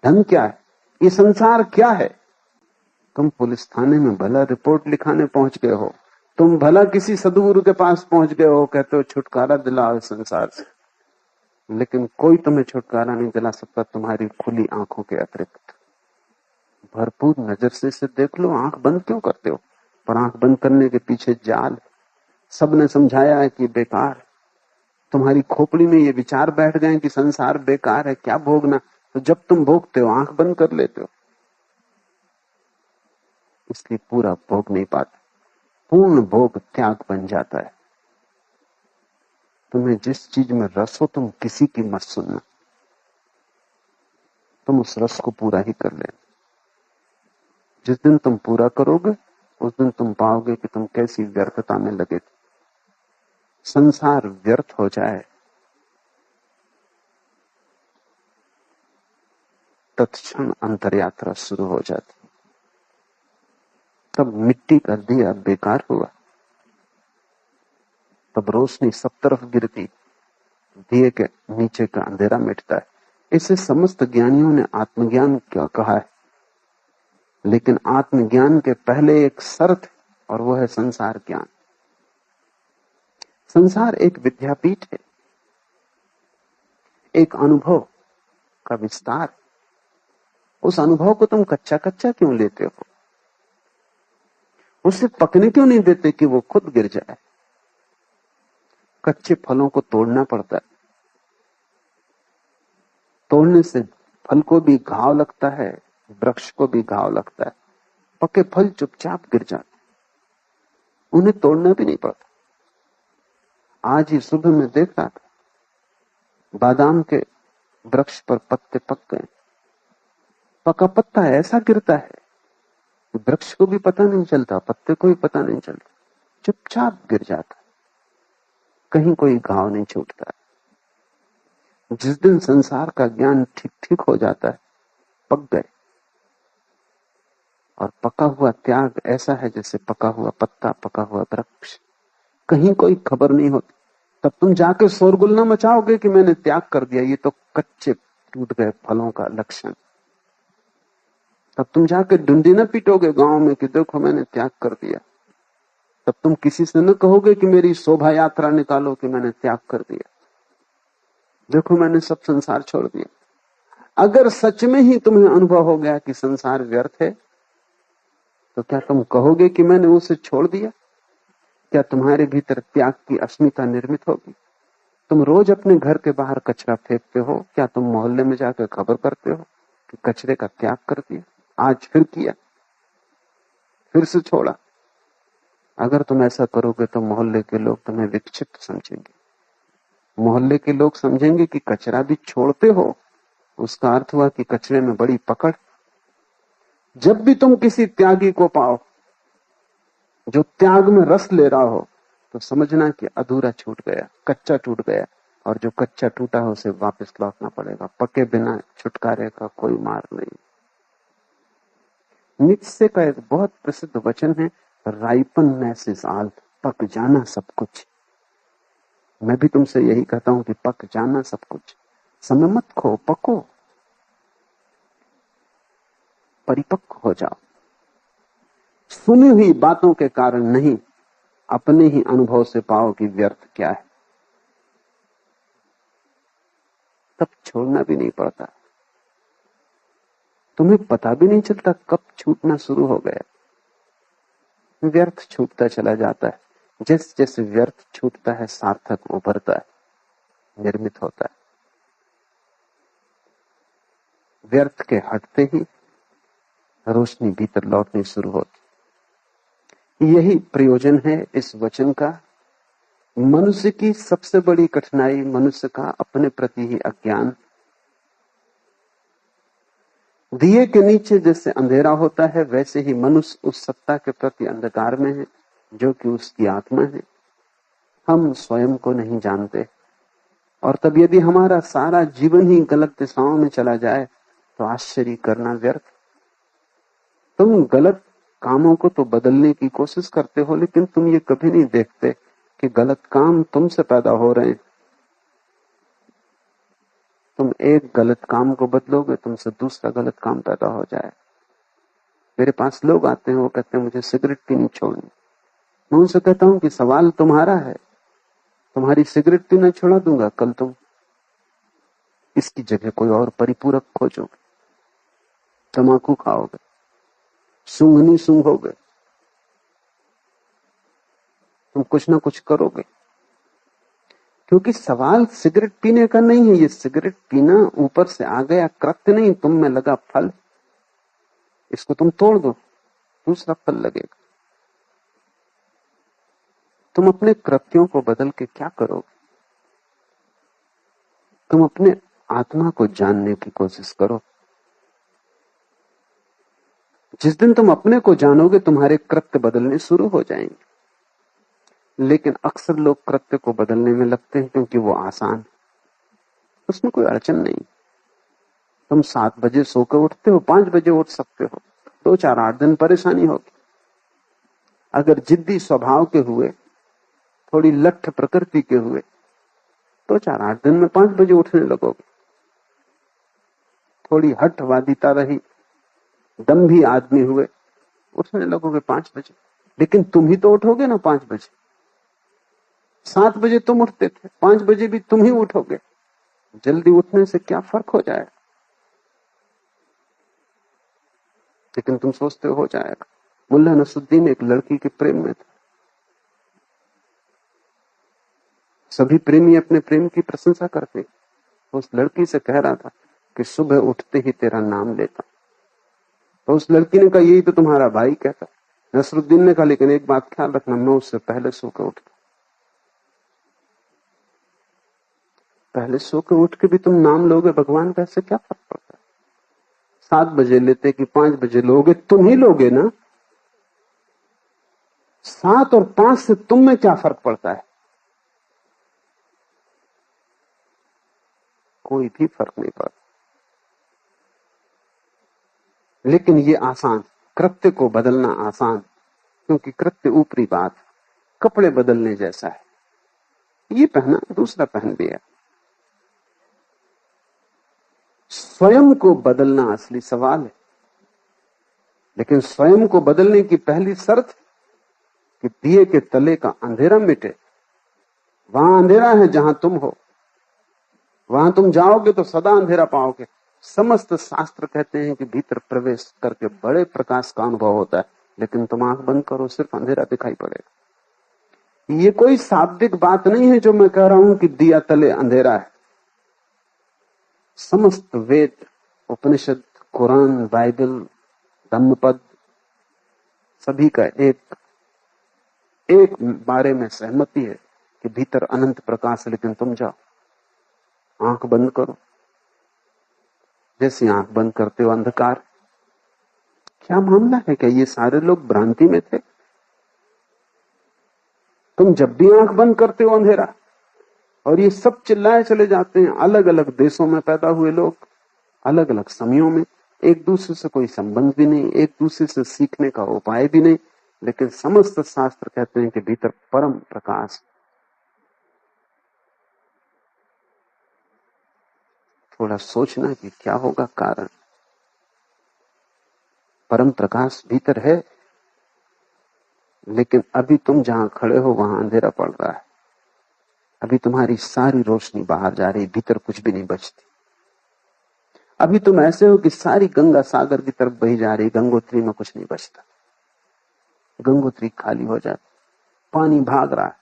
धन क्या है, ये संसार क्या है। तुम पुलिस थाने में भला रिपोर्ट लिखाने पहुंच गए हो, तुम भला किसी सदगुरु के पास पहुंच गए हो, कहते हो छुटकारा दिलाओ संसार से, लेकिन कोई तुम्हें छुटकारा नहीं दिला सकता तुम्हारी खुली आंखों के अतिरिक्त। भरपूर नजर से इसे देख लो, आंख बंद क्यों करते हो? पर आंख बंद करने के पीछे जाल। सबने समझाया है कि बेकार है, तुम्हारी खोपड़ी में ये विचार बैठ गए कि संसार बेकार है, क्या भोगना। तो जब तुम भोगते हो आंख बंद कर लेते हो, इसलिए पूरा भोग नहीं पाते। पूर्ण भोग त्याग बन जाता है। तुम्हें जिस चीज में रस हो तुम किसी की मत सुनना, तुम उस रस को पूरा ही कर लेना। जिस दिन तुम पूरा करोगे उस दिन तुम पाओगे कि तुम कैसी व्यर्थता में लगे थे। संसार व्यर्थ हो जाए तत्क्षण अंतरयात्रा शुरू हो जाती। तब मिट्टी का दिया बेकार हुआ, तब रोशनी सब तरफ गिरती, दिए के नीचे का अंधेरा मिटता है। इसे समस्त ज्ञानियों ने आत्मज्ञान क्या कहा है, लेकिन आत्मज्ञान के पहले एक शर्त है, और वो है संसार ज्ञान। संसार एक विद्यापीठ है, एक अनुभव का विस्तार। उस अनुभव को तुम कच्चा कच्चा क्यों लेते हो? उसे पकने क्यों नहीं देते कि वो खुद गिर जाए? कच्चे फलों को तोड़ना पड़ता है, तोड़ने से फल को भी घाव लगता है, वृक्ष को भी घाव लगता है। पके फल चुपचाप गिर जाते, उन्हें तोड़ना भी नहीं पड़ता। आज ही सुबह में देख रहा था, बादाम के वृक्ष पर पत्ते पक गए। पका पत्ता ऐसा गिरता है, वृक्ष को भी पता नहीं चलता, पत्ते को भी पता नहीं चलता, चुपचाप गिर जाता, कहीं कोई घाव नहीं छूटता। जिस दिन संसार का ज्ञान ठीक ठीक हो जाता है, पक गए। और पका हुआ त्याग ऐसा है जैसे पका हुआ पत्ता, पका हुआ वृक्ष, कहीं कोई खबर नहीं होती। तब तुम जाके शोरगुल न मचाओगे कि मैंने त्याग कर दिया, ये तो कच्चे टूट गए फलों का लक्षण। तब तुम जाके डुंडी न पीटोगे गांव में कि देखो मैंने त्याग कर दिया। तब तुम किसी से न कहोगे कि मेरी शोभा यात्रा निकालो कि मैंने त्याग कर दिया, देखो मैंने सब संसार छोड़ दिया। अगर सच में ही तुम्हें अनुभव हो गया कि संसार व्यर्थ है, तो क्या तुम कहोगे कि मैंने उसे छोड़ दिया? क्या तुम्हारे भीतर त्याग की अस्मिता निर्मित होगी? तुम रोज अपने घर के बाहर कचरा फेंकते हो, क्या तुम मोहल्ले में जाकर खबर करते हो कि कचरे का त्याग कर दिया? आज फिर किया, फिर से छोड़ा। अगर तुम ऐसा करोगे तो मोहल्ले के लोग तुम्हें विक्षिप्त समझेंगे। मोहल्ले के लोग समझेंगे कि कचरा भी छोड़ते हो, उसका अर्थ हुआ कि कचरे में बड़ी पकड़। जब भी तुम किसी त्यागी को पाओ जो त्याग में रस ले रहा हो, तो समझना कि अधूरा छूट गया, कच्चा टूट गया, और जो कच्चा टूटा है उसे वापस लौटना पड़ेगा। पके बिना छुटकारे का कोई मार्ग नहीं। नीत्शे का एक बहुत प्रसिद्ध वचन है, राइपननेस इज ऑल, पक जाना सब कुछ। मैं भी तुमसे यही कहता हूं कि पक जाना सब कुछ। समय मत खो, पको, परिपक्व हो जाओ। सुनी हुई बातों के कारण नहीं, अपने ही अनुभव से पाओ कि व्यर्थ क्या है, तब छोड़ना भी नहीं पड़ता। तुम्हें पता भी नहीं चलता कब छूटना शुरू हो गया। व्यर्थ छूटता चला जाता है। जैसे जैसे व्यर्थ छूटता है सार्थक उभरता है, निर्मित होता है। व्यर्थ के हटते ही रोशनी भीतर लौटनी शुरू होती। यही प्रयोजन है इस वचन का। मनुष्य की सबसे बड़ी कठिनाई मनुष्य का अपने प्रति ही अज्ञान। दिए के नीचे जैसे अंधेरा होता है, वैसे ही मनुष्य उस सत्ता के प्रति अंधकार में है जो कि उसकी आत्मा है। हम स्वयं को नहीं जानते, और तब यदि हमारा सारा जीवन ही गलत दिशाओं में चला जाए तो आश्चर्य करना व्यर्थ। तुम गलत कामों को तो बदलने की कोशिश करते हो, लेकिन तुम ये कभी नहीं देखते कि गलत काम तुमसे पैदा हो रहे हैं। तुम एक गलत काम को बदलोगे, तुमसे दूसरा गलत काम पैदा हो जाए। मेरे पास लोग आते हैं, वो कहते हैं मुझे सिगरेट पीनी छोड़नी। मैं उनसे कहता हूं कि सवाल तुम्हारा है, तुम्हारी सिगरेट पीना छोड़ा दूंगा, कल तुम इसकी जगह कोई और परिपूरक खोजोगे, तम्बाकू खाओगे, सूंघनी सूंघोगे, तुम कुछ ना कुछ करोगे। क्योंकि सवाल सिगरेट पीने का नहीं है, ये सिगरेट पीना ऊपर से आ गया कृत्य नहीं, तुम में लगा फल। इसको तुम तोड़ दो, दूसरा फल लगेगा। तुम अपने कृत्यों को बदल के क्या करोगे? तुम अपने आत्मा को जानने की कोशिश करो। जिस दिन तुम अपने को जानोगे, तुम्हारे कृत्य बदलने शुरू हो जाएंगे। लेकिन अक्सर लोग कृत्य को बदलने में लगते हैं क्योंकि वो आसान, उसमें कोई अड़चन नहीं। तुम 7 बजे सोकर उठते हो, 5 बजे उठ सकते हो, 2-4-8 दिन परेशानी होगी। अगर जिद्दी स्वभाव के हुए, थोड़ी लठ प्रकृति के हुए, 2-4-8 दिन में 5 बजे उठने लगोगे। थोड़ी हठवादिता रही, दम्भी आदमी हुए, उठने लगोगे 5 बजे। लेकिन तुम ही तो उठोगे ना 5 बजे। 7 बजे तुम उठते थे, 5 बजे भी तुम ही उठोगे। जल्दी उठने से क्या फर्क हो जाएगा? लेकिन तुम सोचते हो जाएगा। मुल्ला नसरुद्दीन एक लड़की के प्रेम में था। सभी प्रेमी अपने प्रेम की प्रशंसा करते। तो उस लड़की से कह रहा था कि सुबह उठते ही तेरा नाम लेता। तो उस लड़की ने कहा, यही तो तुम्हारा भाई कहता। नसरुद्दीन ने कहा, लेकिन एक बात ख्याल रखना, मैं उससे पहले सोकर उठता। पहले सोकर उठ के भी तुम नाम लोगे भगवान का, इससे क्या फर्क पड़ता है? 7 बजे लेते कि 5 बजे लोगे, तुम ही लोगे ना। 7 और 5 से तुम में क्या फर्क पड़ता है? कोई भी फर्क नहीं पड़ता। लेकिन ये आसान, कृत्य को बदलना आसान, क्योंकि कृत्य ऊपरी बात, कपड़े बदलने जैसा है। ये पहना, दूसरा पहन लिया। स्वयं को बदलना असली सवाल है। लेकिन स्वयं को बदलने की पहली शर्त कि दिए के तले का अंधेरा मिटे। वहां अंधेरा है जहां तुम हो, वहां तुम जाओगे तो सदा अंधेरा पाओगे। समस्त शास्त्र कहते हैं कि भीतर प्रवेश करके बड़े प्रकाश का अनुभव होता है, लेकिन तुम आंख बंद करो, सिर्फ अंधेरा दिखाई पड़ेगा। ये कोई शाब्दिक बात नहीं है जो मैं कह रहा हूं कि दिया तले अंधेरा है। समस्त वेद, उपनिषद, कुरान, बाइबल, धम्मपद, सभी का एक बारे में सहमति है कि भीतर अनंत प्रकाश है। लेकिन तुम जाओ, आंख बंद करो, जैसे आंख बंद करते हो अंधकार। क्या मामला है? क्या ये सारे लोग भ्रांति में थे? तुम जब भी आंख बंद करते हो अंधेरा, और ये सब चिल्लाए चले जाते हैं। अलग अलग देशों में पैदा हुए लोग, अलग अलग समयों में, एक दूसरे से कोई संबंध भी नहीं, एक दूसरे से सीखने का उपाय भी नहीं, लेकिन समस्त शास्त्र कहते हैं कि भीतर परम प्रकाश। थोड़ा सोचना कि क्या होगा कारण। परम प्रकाश भीतर है, लेकिन अभी तुम जहां खड़े हो वहां अंधेरा पड़ रहा है। अभी तुम्हारी सारी रोशनी बाहर जा रही, भीतर कुछ भी नहीं बचती। अभी तुम ऐसे हो कि सारी गंगा सागर की तरफ बही जा रही, गंगोत्री में कुछ नहीं बचता। गंगोत्री खाली हो जाती, पानी भाग रहा है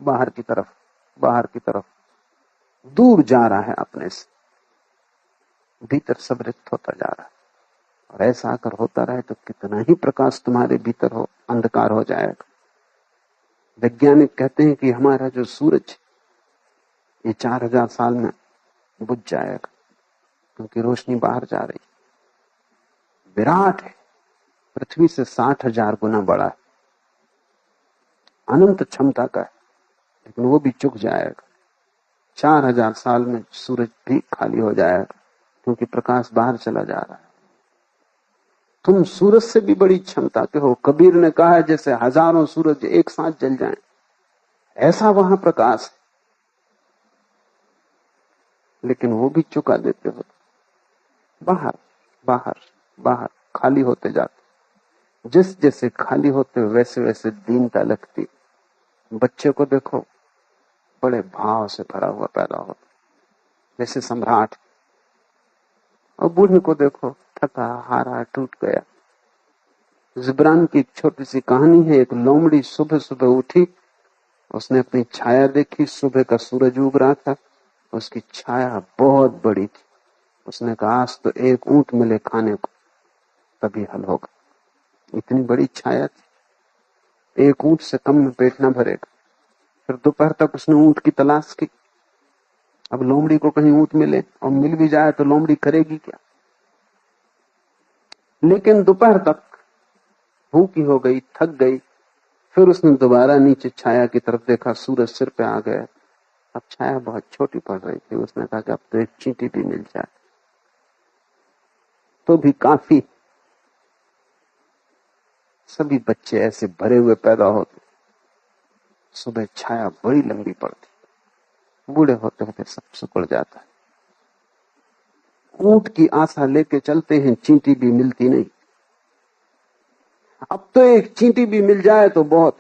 बाहर की तरफ, बाहर की तरफ, दूर जा रहा है अपने से। भीतर सब रिक्त होता जा रहा है। और ऐसा अगर होता रहे तो कितना ही प्रकाश तुम्हारे भीतर हो, अंधकार हो जाएगा। वैज्ञानिक कहते हैं कि हमारा जो सूरज, ये 4000 साल में बुझ जाएगा, क्योंकि रोशनी बाहर जा रही। विराट है, पृथ्वी से 60,000 गुना बड़ा है, अनंत क्षमता का है, लेकिन वो भी चुक जाएगा। 4000 साल में सूरज भी खाली हो जाएगा, क्योंकि प्रकाश बाहर चला जा रहा है। तुम सूरज से भी बड़ी क्षमता के हो। कबीर ने कहा है, जैसे हजारों सूरज एक साथ जल जाएं, ऐसा वहां प्रकाश है। लेकिन वो भी चुका देते हो। बाहर बाहर बाहर खाली होते जाते। जिस जैसे खाली होते वैसे वैसे दीनता लगती। बच्चे को देखो, बड़े भाव से भरा हुआ पैदा होता, जैसे सम्राट। और बूढ़े को देखो, थका हारा टूट गया। जिब्रान की एक छोटी सी कहानी है। एक लोमड़ी सुबह सुबह उठी, उसने अपनी छाया देखी। सुबह का सूरज उग रहा था, उसकी छाया बहुत बड़ी थी। उसने कहा आज तो एक ऊंट मिले खाने को तभी हल होगा। इतनी बड़ी छाया थी, एक ऊंट से कम में पेट ना भरेगा। फिर दोपहर तक उसने ऊंट की तलाश की। अब लोमड़ी को कहीं ऊंट मिले, और मिल भी जाए तो लोमड़ी करेगी क्या। लेकिन दोपहर तक भूखी हो गई, थक गई। फिर उसने दोबारा नीचे छाया की तरफ देखा, सूरज सिर पे आ गया। अब छाया बहुत छोटी पड़ रही थी। उसने कहा कि अब तो एक चींटी भी मिल जाए तो भी काफी। सभी बच्चे ऐसे भरे हुए पैदा होते। सुबह छाया बड़ी लंबी पड़ती, बूढ़े होते होते सब सिकुड़ जाता है। ऊंट की आशा लेके चलते हैं, चींटी भी मिलती नहीं। अब तो एक चींटी भी मिल जाए तो बहुत।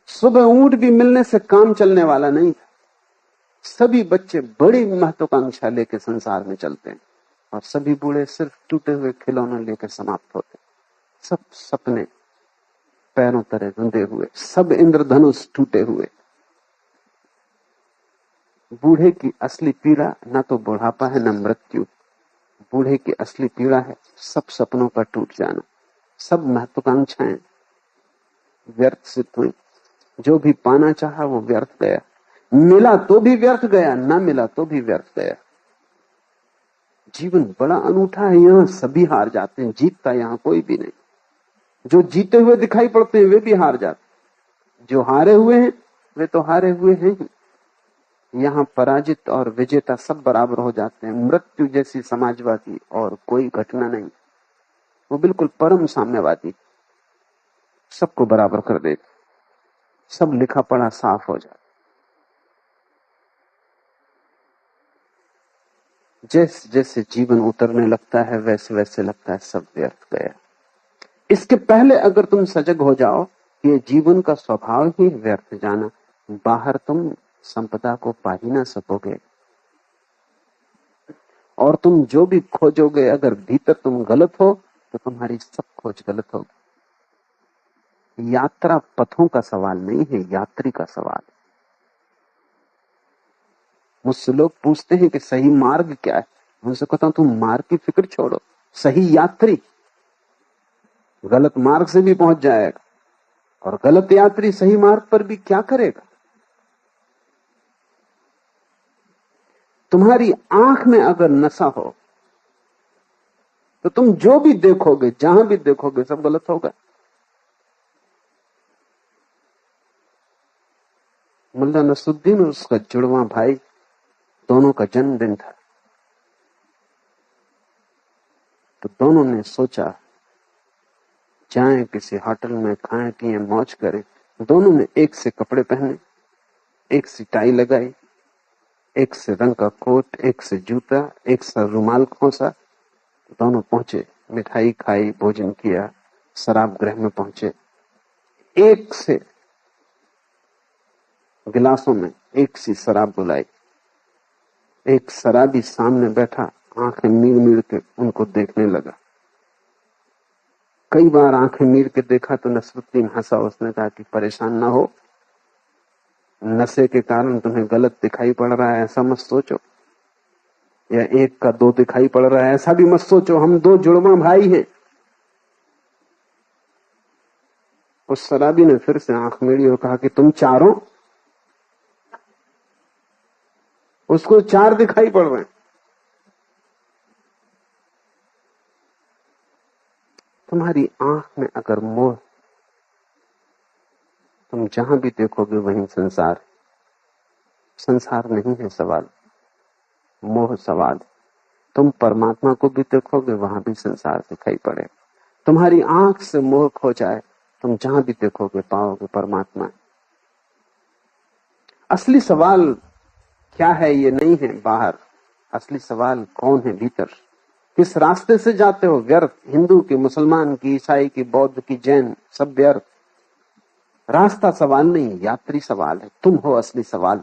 सुबह ऊंट भी मिलने से काम चलने वाला नहीं। सभी बच्चे बड़ी महत्वाकांक्षा लेके संसार में चलते हैं, और सभी बूढ़े सिर्फ टूटे हुए खिलौने लेकर समाप्त होते। सब सपने पैरों तले धुंधे हुए, सब इंद्रधनुष टूटे हुए। बूढ़े की असली पीड़ा न तो बुढ़ापा है न मृत्यु। बूढ़े की असली पीड़ा है सब सपनों का टूट जाना। सब महत्वाकांक्षाएं व्यर्थ सिद्ध हुई। जो भी पाना चाहा वो व्यर्थ गया। मिला तो भी व्यर्थ गया, ना मिला तो भी व्यर्थ गया। जीवन बड़ा अनूठा है। यहां सभी हार जाते हैं, जीतता यहां कोई भी नहीं। जो जीते हुए दिखाई पड़ते हैं वे भी हार जाते। जो हारे हुए हैं वे तो हारे हुए हैं ही। यहां पराजित और विजेता सब बराबर हो जाते हैं। मृत्यु जैसी समाजवादी और कोई घटना नहीं। वो बिल्कुल परम साम्यवादी, सबको बराबर कर देती। सब लिखा पढ़ा साफ हो जाता। जैसे जैसे जीवन उतरने लगता है वैसे वैसे लगता है सब व्यर्थ गया। इसके पहले अगर तुम सजग हो जाओ कि ये जीवन का स्वभाव ही व्यर्थ जाना, बाहर तुम संपदा को पा ही ना सकोगे। और तुम जो भी खोजोगे, अगर भीतर तुम गलत हो तो तुम्हारी सब खोज गलत होगी। यात्रा पथों का सवाल नहीं है, यात्री का सवाल। मुझसे लोग पूछते हैं कि सही मार्ग क्या है। मुझसे कहता हूं तुम मार्ग की फिक्र छोड़ो, सही यात्री गलत मार्ग से भी पहुंच जाएगा, और गलत यात्री सही मार्ग पर भी क्या करेगा। तुम्हारी आंख में अगर नशा हो तो तुम जो भी देखोगे, जहां भी देखोगे, सब गलत होगा। मुल्ला नसरुद्दीन और उसका जुड़वा भाई, दोनों का जन्मदिन था। तो दोनों ने सोचा जाएं किसी होटल में, खाएं पिए मौज करें। दोनों ने एक से कपड़े पहने, एक से टाई लगाई, एक से रंग का कोट, एक से जूता, एक से रुमाल खोसा। दोनों पहुंचे, मिठाई खाई, भोजन किया, शराब गृह में पहुंचे। एक से गिलासों में एक सी शराब बुलाई। एक शराबी सामने बैठा, आंखें मीड़ मीड़ के उनको देखने लगा। कई बार आंखें मीड़ के देखा तो नसरुद्दीन हंसा। उसने कहा कि परेशान ना हो, नशे के कारण तुम्हें गलत दिखाई पड़ रहा है ऐसा मत सोचो, या एक का दो दिखाई पड़ रहा है ऐसा भी मत सोचो। हम दो जुड़वा भाई हैं। उस शराबी ने फिर से आंख मीड़ी और कहा कि तुम चारों। उसको चार दिखाई पड़ रहे हैं। तुम्हारी आंख में अगर मोह, तुम जहां भी देखोगे वहीं संसार। संसार नहीं है सवाल, मोह सवाल। तुम परमात्मा को भी देखोगे वहां भी संसार दिखाई पड़े। तुम्हारी आंख से मोह खो जाए, तुम जहां भी देखोगे पाओगे परमात्मा। असली सवाल क्या है ये नहीं है बाहर, असली सवाल कौन है भीतर, किस रास्ते से जाते हो? व्यर्थ, हिंदू की, मुसलमान की, ईसाई की, बौद्ध की, जैन, सब व्यर्थ। रास्ता सवाल नहीं, यात्री सवाल है। तुम हो असली सवाल।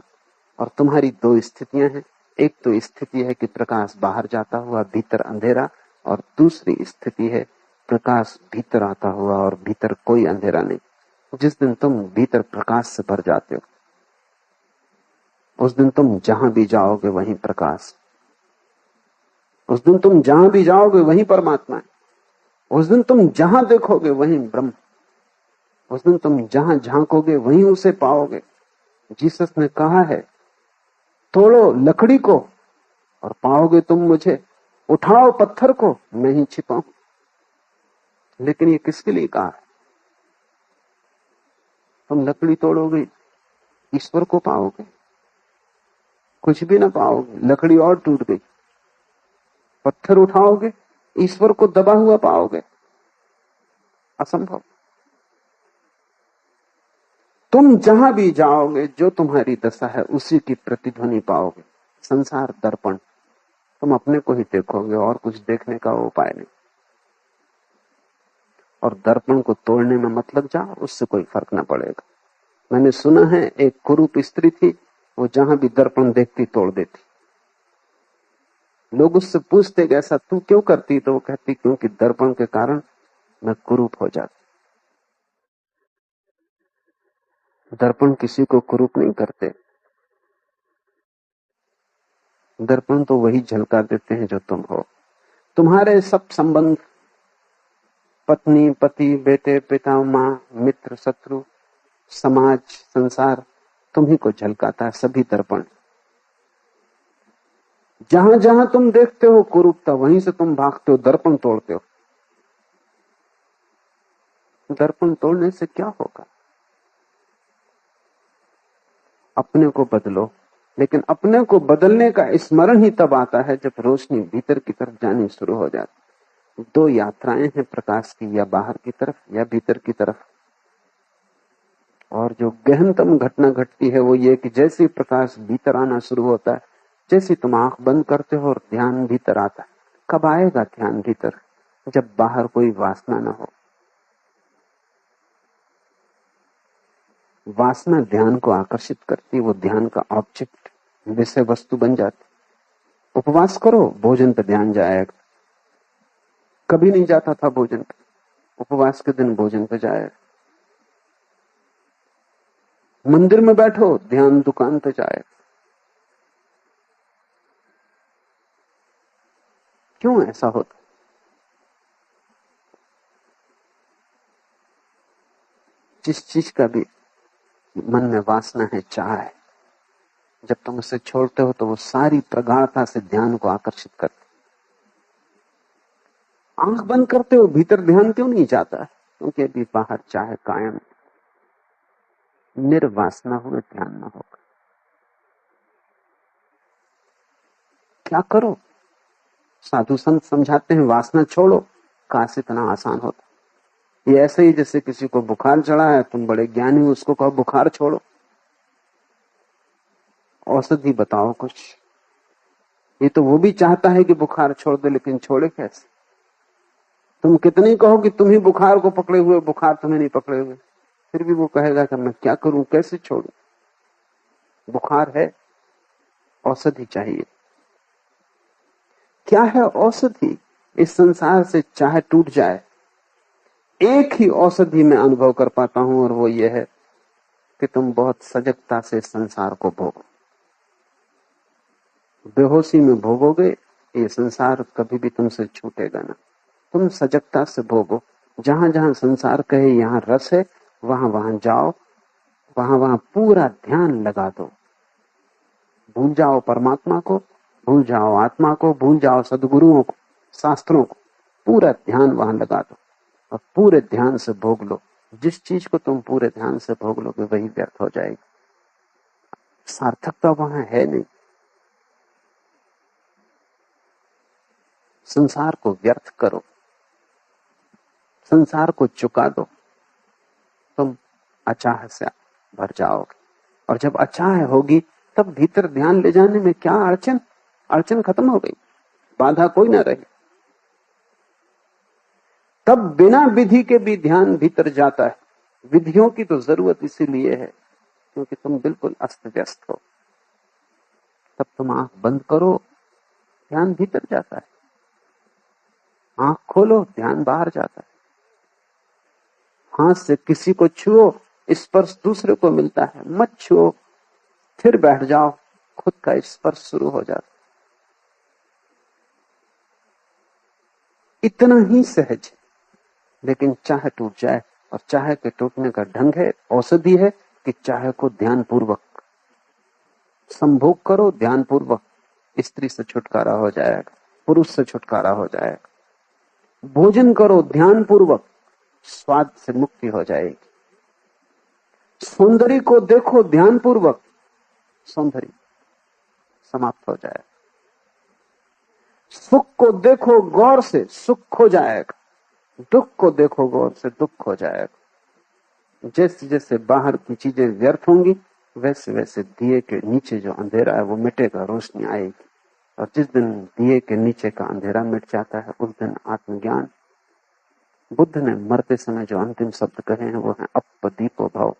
और तुम्हारी दो स्थितियां हैं। एक तो स्थिति है कि प्रकाश बाहर जाता हुआ, भीतर अंधेरा, और दूसरी स्थिति है प्रकाश भीतर आता हुआ और भीतर कोई अंधेरा नहीं। जिस दिन तुम भीतर प्रकाश से भर जाते हो, उस दिन तुम जहां भी जाओगे वहीं प्रकाश। उस दिन तुम जहां भी जाओगे वहीं परमात्मा है। उस दिन तुम जहां देखोगे वहीं ब्रह्म। उस दिन तुम जहां झांकोगे वहीं उसे पाओगे। जीसस ने कहा है, तोड़ो लकड़ी को और पाओगे तुम मुझे, उठाओ पत्थर को, मैं ही छिपा हूं। लेकिन ये किसके लिए कहा है? तुम लकड़ी तोड़ोगे, ईश्वर को पाओगे? कुछ भी ना पाओगे, लकड़ी और टूट गई। पत्थर उठाओगे, ईश्वर को दबा हुआ पाओगे? असंभव। तुम जहां भी जाओगे, जो तुम्हारी दशा है उसी की प्रतिध्वनि पाओगे। संसार दर्पण, तुम अपने को ही देखोगे और कुछ देखने का उपाय नहीं। और दर्पण को तोड़ने में मत लग जाओ, उससे कोई फर्क ना पड़ेगा। मैंने सुना है एक कुरूप स्त्री थी, वो जहां भी दर्पण देखती तोड़ देती। लोग उससे पूछते कि ऐसा तू क्यों करती? तो वो कहती, क्योंकि दर्पण के कारण मैं कुरूप हो जाती। दर्पण किसी को कुरूप नहीं करते। दर्पण तो वही झलका देते हैं जो तुम हो। तुम्हारे सब संबंध, पत्नी, पति, बेटे, पिता, माँ, मित्र, शत्रु, समाज, संसार, तुम्ही को झलकाता है। सभी दर्पण। जहां जहां तुम देखते हो कुरूपता, वहीं से तुम भागते हो, दर्पण तोड़ते हो। दर्पण तोड़ने से क्या होगा? अपने को बदलो। लेकिन अपने को बदलने का स्मरण ही तब आता है जब रोशनी भीतर की तरफ जानी शुरू हो जाती। दो यात्राएं हैं प्रकाश की, या बाहर की तरफ या भीतर की तरफ। और जो गहनतम घटना घटती है वो ये कि जैसे ही प्रकाश भीतर आना शुरू होता है, जैसे तुम आंख बंद करते हो और ध्यान भीतर आता है। कब आएगा ध्यान भीतर? जब बाहर कोई वासना ना हो। वासना ध्यान को आकर्षित करती, वो ध्यान का ऑब्जेक्ट, विषय वस्तु बन जाती। उपवास करो, भोजन पे ध्यान जाएगा। कभी नहीं जाता था भोजन पे, उपवास के दिन भोजन पे जाएगा। मंदिर में बैठो, ध्यान दुकान पे जाएगा। क्यों ऐसा होता? जिस चीज का भी मन में वासना है, चाह है, जब तुम उसे छोड़ते हो तो वो सारी प्रगाढ़ता से ध्यान को आकर्षित करती। आंख बंद करते हो, भीतर ध्यान क्यों नहीं जाता? क्योंकि अभी बाहर चाहे कायम, निर्वासना हुए ध्यान ना होगा। क्या करो? साधु संत समझाते हैं, वासना छोड़ो। काश इतना आसान होता। ये ऐसे ही जैसे किसी को बुखार चढ़ा है, तुम बड़े ज्ञानी हो, उसको कहो बुखार छोड़ो, औषधि बताओ कुछ। ये तो वो भी चाहता है कि बुखार छोड़ दे, लेकिन छोड़े कैसे? तुम कितनी कहो कि तुम ही बुखार को पकड़े हुए, बुखार तुम्हें नहीं पकड़े हुए, फिर भी वो कहेगा कि मैं क्या करूं, कैसे छोड़ूं? बुखार है, औषधि चाहिए। क्या है औषधि? इस संसार से चाहे टूट जाए, एक ही औषधि मैं अनुभव कर पाता हूं, और वो ये है कि तुम बहुत सजगता से संसार को भोगो। बेहोशी में भोगोगे, ये संसार कभी भी तुमसे छूटेगा ना। तुम सजगता से भोगो। जहां जहां संसार कहे यहां रस है, वहां वहां जाओ, वहां वहां पूरा ध्यान लगा दो। भूल जाओ परमात्मा को, भूल जाओ आत्मा को, भूल जाओ सदगुरुओं को, शास्त्रों को। पूरा ध्यान वहां लगा दो और पूरे ध्यान से भोग लो। जिस चीज को तुम पूरे ध्यान से भोग लोगे वही व्यर्थ हो जाएगी। सार्थकता वहां है नहीं। संसार को व्यर्थ करो, संसार को चुका दो, तुम अचाह से भर जाओगे। और जब अचाह होगी, तब भीतर ध्यान ले जाने में क्या अड़चन? अड़चन खत्म हो गई, बाधा कोई ना रही। तब बिना विधि के भी ध्यान भीतर जाता है। विधियों की तो जरूरत इसीलिए है क्योंकि तुम बिल्कुल अस्त व्यस्त हो। तब तुम आंख बंद करो, ध्यान भीतर जाता है। आंख खोलो, ध्यान बाहर जाता है। हाथ से किसी को छुओ, स्पर्श दूसरे को मिलता है। मत छुओ, फिर बैठ जाओ, खुद का स्पर्श शुरू हो जाता है। इतना ही सहज है, लेकिन चाहे टूट जाए। और चाहे के टूटने का ढंग है, औषधि है कि चाहे को ध्यान पूर्वक संभोग करो। ध्यान पूर्वक स्त्री से छुटकारा हो जाएगा, पुरुष से छुटकारा हो जाएगा। भोजन करो ध्यान पूर्वक, स्वाद से मुक्ति हो जाएगी। सौंदर्य को देखो ध्यान पूर्वक, सौंदर्य समाप्त हो जाएगा। सुख को देखो गौर से, सुख खो जाएगा। दुख को देखो गौर से, दुख खो जाएगा। जैसे जैसे बाहर की चीजें व्यर्थ होंगी, वैसे वैसे दिए के नीचे जो अंधेरा है वो मिटेगा, रोशनी आएगी। और जिस दिन दिए के नीचे का अंधेरा मिट जाता है, उस दिन आत्मज्ञान। बुद्ध ने मरते समय जो अंतिम शब्द कहे हैं वो है अपदीपो भव।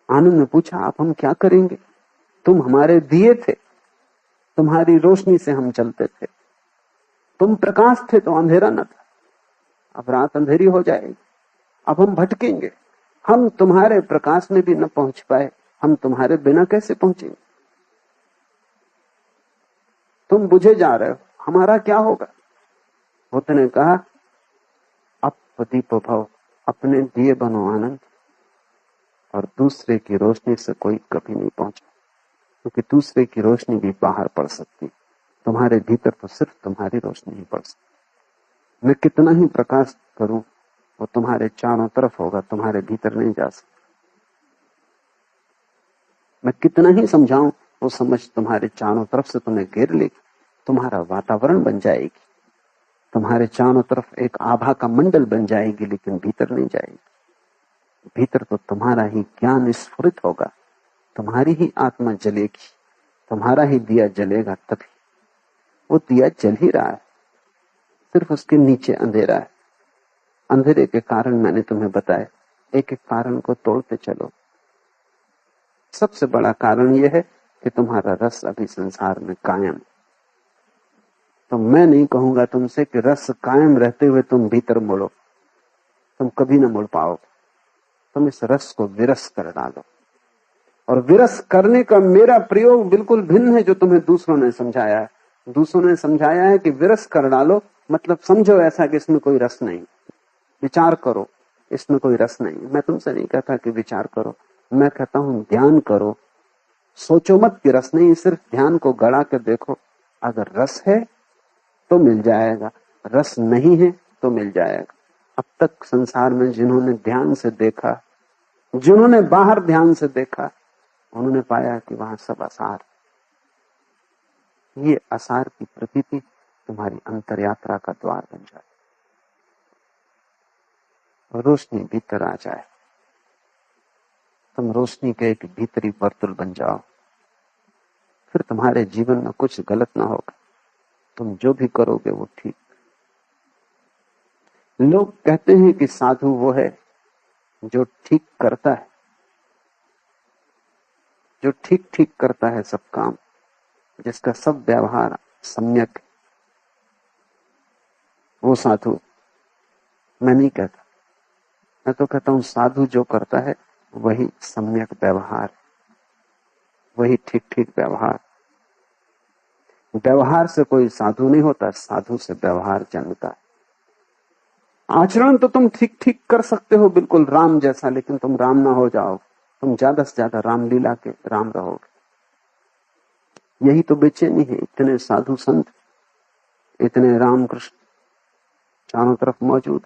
आनंद ने पूछा, आप हम क्या करेंगे? तुम हमारे दिए थे, तुम्हारी रोशनी से हम चलते थे। तुम प्रकाश थे तो अंधेरा न था। अब रात अंधेरी हो जाएगी, अब हम भटकेंगे। हम तुम्हारे प्रकाश में भी न पहुंच पाए, हम तुम्हारे बिना कैसे पहुंचेंगे? तुम बुझे जा रहे हो, हमारा क्या होगा? बुद्ध ने कहा, अपदीपो भव, अपने दिए बनो आनंद। और दूसरे की रोशनी से कोई कभी नहीं पहुंचा, क्योंकि दूसरे की रोशनी भी बाहर पड़ सकती, तुम्हारे भीतर तो सिर्फ तुम्हारी रोशनी ही पड़ सकती। मैं कितना ही प्रकाश करूं, वो तुम्हारे चारों तरफ होगा, तुम्हारे भीतर नहीं जा सकता। मैं कितना ही समझाऊं, वो समझ तुम्हारे चारों तरफ से तुम्हें घेर लेगी, तुम्हारा वातावरण बन जाएगी, तुम्हारे चारों तरफ एक आभा का मंडल बन जाएगी, लेकिन भीतर नहीं जाएगी। भीतर तो तुम्हारा ही ज्ञान स्फुरित होगा, तुम्हारी ही आत्मा जलेगी, तुम्हारा ही दिया जलेगा। तभी वो दिया जल ही रहा है, सिर्फ उसके नीचे अंधेरा है। अंधेरे के कारण मैंने तुम्हें बताया, एक एक कारण को तोड़ते चलो। सबसे बड़ा कारण यह है कि तुम्हारा रस अभी संसार में कायम। तो मैं नहीं कहूंगा तुमसे कि रस कायम रहते हुए तुम भीतर मुड़ो, तुम कभी ना मुड़ पाओगे। तुम इस रस को विरस कर डालो। और विरस करने का मेरा प्रयोग बिल्कुल भिन्न है जो तुम्हें दूसरों ने समझाया है। दूसरों ने समझाया है कि विरस कर डालो, मतलब समझो ऐसा कि इसमें कोई रस नहीं, विचार करो इसमें कोई रस नहीं। मैं तुमसे नहीं कहता कि विचार करो, मैं कहता हूं ध्यान करो। सोचो मत कि रस नहीं, सिर्फ ध्यान को गड़ा कर देखो। अगर रस है तो मिल जाएगा, रस नहीं है तो मिल जाएगा। अब तक संसार में जिन्होंने ध्यान से देखा, जिन्होंने बाहर ध्यान से देखा, उन्होंने पाया कि वहां सब आसार। ये आसार की प्रतीति तुम्हारी अंतर यात्रा का द्वार बन जाए, रोशनी भीतर आ जाए, तुम रोशनी के एक भीतरी वर्तुल बन जाओ। फिर तुम्हारे जीवन में कुछ गलत ना होगा, तुम जो भी करोगे वो ठीक। लोग कहते हैं कि साधु वो है जो ठीक करता है, जो ठीक ठीक करता है सब काम, जिसका सब व्यवहार सम्यक, वो साधु। मैं नहीं कहता, मैं तो कहता हूं साधु जो करता है वही सम्यक व्यवहार, वही ठीक ठीक व्यवहार। व्यवहार से कोई साधु नहीं होता, साधु से व्यवहार जन्मता है। आचरण तो तुम ठीक ठीक कर सकते हो, बिल्कुल राम जैसा, लेकिन तुम राम ना हो जाओ। तुम ज्यादा से ज्यादा रामलीला के राम रहोगे। यही तो बेचैनी है। इतने साधु संत, इतने रामकृष्ण चारों तरफ मौजूद,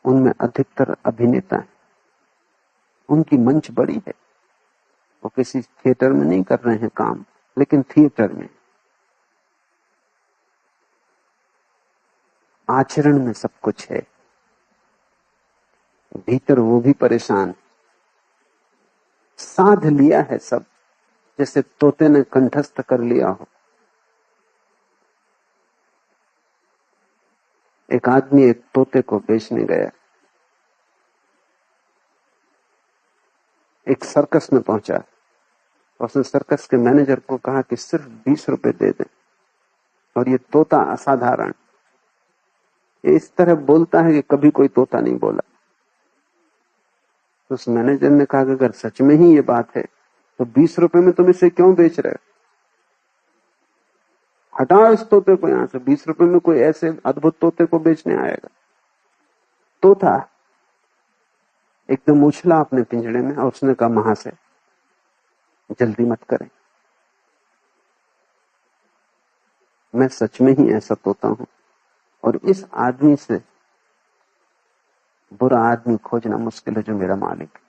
उनमें अधिकतर अभिनेता हैं। उनकी मंच बड़ी है, वो किसी थिएटर में नहीं कर रहे हैं काम, लेकिन थिएटर में, आचरण में सब कुछ है। भीतर वो भी परेशान, साध लिया है सब, जैसे तोते ने कंठस्थ कर लिया हो। एक आदमी एक तोते को बेचने गया, एक सर्कस में पहुंचा। उसने सर्कस के मैनेजर को कहा कि सिर्फ 20 रुपए दे दें। और ये तोता असाधारण, ये इस तरह बोलता है कि कभी कोई तोता नहीं बोला। तो उस मैनेजर ने कहा कि अगर सच में ही ये बात है तो 20 रुपए में तुम इसे क्यों बेच रहे हो? हटाओ इस तोते को यहां से, 20 रुपए में कोई ऐसे अद्भुत तोते को बेचने आएगा? तोता एकदम उछला अपने पिंजड़े में और उसने कहा, महाशय जल्दी मत करें, मैं सच में ही ऐसा तोता हूं और इस आदमी से बुरा आदमी खोजना मुश्किल है जो मेरा मालिक है।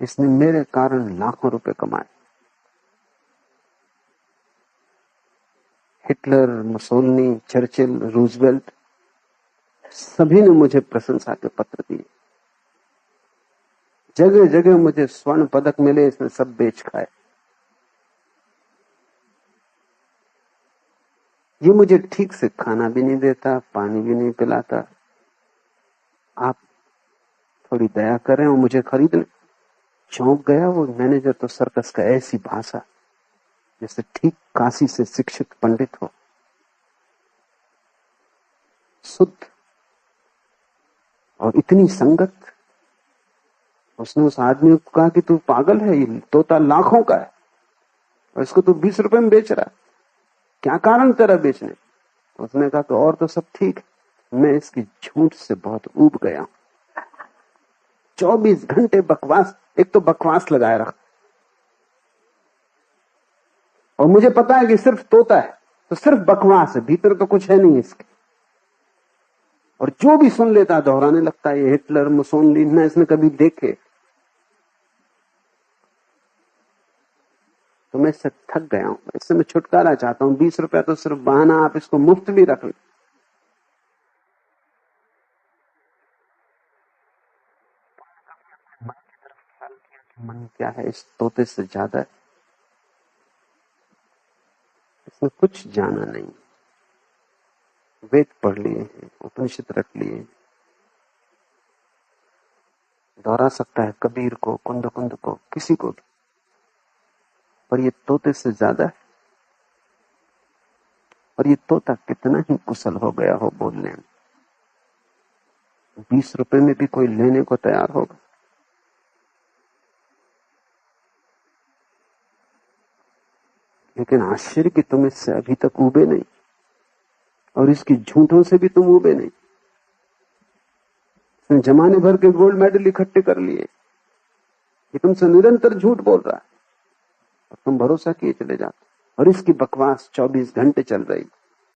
इसने मेरे कारण लाखों रुपए कमाए। हिटलर, मुसोलिनी, चर्चिल, रूजवेल्ट सभी ने मुझे प्रशंसा के पत्र दिए, जगह जगह मुझे स्वर्ण पदक मिले, इसने सब बेच खाए। ये मुझे ठीक से खाना भी नहीं देता, पानी भी नहीं पिलाता। आप थोड़ी दया करें और मुझे खरीद लें। चौंक गया वो मैनेजर तो सर्कस का, ऐसी भाषा जैसे ठीक काशी से शिक्षित पंडित हो, शुद्ध और इतनी संगत। उसने उस आदमी को कहा कि तू पागल है, ये तोता लाखों का है और इसको तू 20 रुपए में बेच रहा है, क्या कारण तेरा बेचने? उसने कहा कि और तो सब ठीक है, मैं इसकी झूठ से बहुत ऊब गया हूं। 24 घंटे बकवास, एक तो बकवास लगाए रख, और मुझे पता है कि सिर्फ तोता है तो सिर्फ बकवास है, भीतर तो कुछ है नहीं इसके। और जो भी सुन लेता है दोहराने लगता है, ये हिटलर, मुसोलिनी ना इसने कभी देखे। तो मैं इससे थक गया हूं, इससे मैं छुटकारा चाहता हूं। 20 रुपया तो सिर्फ बहाना, आप इसको मुफ्त भी रख लें। मन क्या है इस तोते से ज्यादा है, इसने कुछ जाना नहीं। वेद पढ़ लिए हैं, उपनिषद रख लिए, दोहरा सकता है कबीर को, कुंद कुंद को, किसी को भी, पर ये तोते से ज्यादा है। और ये तोता कितना ही कुशल हो गया हो बोलने में, 20 रुपए में भी कोई लेने को तैयार होगा। लेकिन आश्चर्य कि तुम इससे अभी तक उबे नहीं, और इसकी झूठों से भी तुम उबे नहीं। इसने जमाने भर के गोल्ड मेडल इकट्ठे कर लिए, ये तुमसे निरंतर झूठ बोल रहा है और तुम भरोसा किए चले जाते, और इसकी बकवास 24 घंटे चल रही।